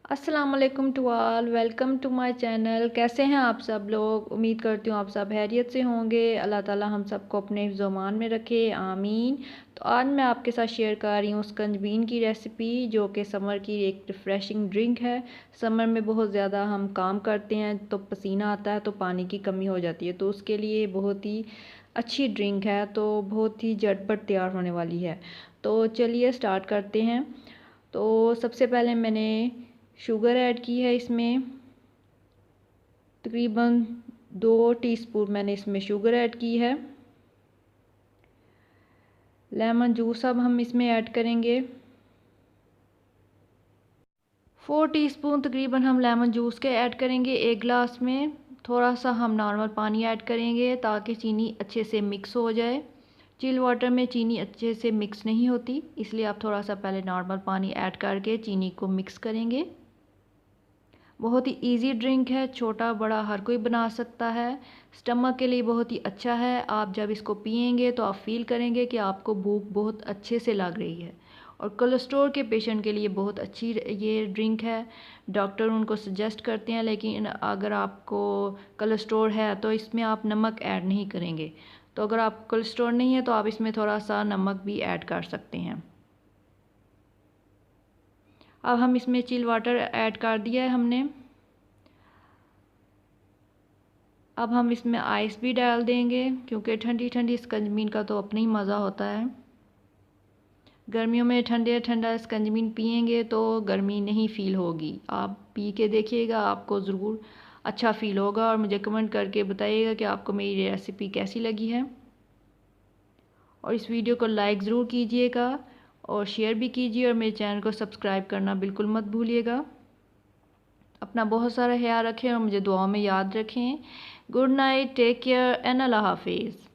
अस्सलाम वालेकुम to all, welcome to my channel. कैसे हैं आप सब लोग? उम्मीद करती हूँ आप सब खैरियत से होंगे। अल्लाह ताला हम सबको अपने ज़ुबान में रखे, आमीन। तो आज मैं आपके साथ शेयर कर रही हूँ स्कंजबीन की रेसिपी, जो कि समर की एक रिफ़्रेशिंग ड्रिंक है। समर में बहुत ज़्यादा हम काम करते हैं तो पसीना आता है, तो पानी की कमी हो जाती है, तो उसके लिए बहुत ही अच्छी ड्रिंक है, तो बहुत ही झटपट तैयार होने वाली है। तो चलिए स्टार्ट करते हैं। तो सबसे पहले मैंने शुगर ऐड की है इसमें, तकरीबन 2 टीस्पून मैंने इसमें शुगर ऐड की है। लेमन जूस अब हम इसमें ऐड करेंगे। 4 टीस्पून तकरीबन हम लेमन जूस के ऐड करेंगे एक गिलास में। थोड़ा सा हम नॉर्मल पानी ऐड करेंगे ताकि चीनी अच्छे से मिक्स हो जाए। चिल वाटर में चीनी अच्छे से मिक्स नहीं होती, इसलिए आप थोड़ा सा पहले नॉर्मल पानी ऐड करके चीनी को मिक्स करेंगे। बहुत ही इजी ड्रिंक है, छोटा बड़ा हर कोई बना सकता है। स्टमक के लिए बहुत ही अच्छा है। आप जब इसको पियेंगे तो आप फील करेंगे कि आपको भूख बहुत अच्छे से लग रही है। और कोलेस्ट्रॉल के पेशेंट के लिए बहुत अच्छी ये ड्रिंक है। डॉक्टर उनको सजेस्ट करते हैं, लेकिन अगर आपको कोलेस्ट्रॉल है तो इसमें आप नमक ऐड नहीं करेंगे। तो अगर आप कोलेस्ट्रॉल नहीं है तो आप इसमें थोड़ा सा नमक भी ऐड कर सकते हैं। अब हम इसमें चिल वाटर ऐड कर दिया है हमने। अब हम इसमें आइस भी डाल देंगे, क्योंकि ठंडी ठंडी स्कंजबीन का तो अपना ही मज़ा होता है। गर्मियों में ठंडे ठंडा स्कंजबीन पियेंगे तो गर्मी नहीं फ़ील होगी। आप पी के देखिएगा, आपको ज़रूर अच्छा फ़ील होगा। और मुझे कमेंट करके बताइएगा कि आपको मेरी रेसिपी कैसी लगी है। और इस वीडियो को लाइक ज़रूर कीजिएगा और शेयर भी कीजिए, और मेरे चैनल को सब्सक्राइब करना बिल्कुल मत भूलिएगा। अपना बहुत सारा ख्याल रखें और मुझे दुआ में याद रखें। Good night, take care and अल्लाह हाफिज़।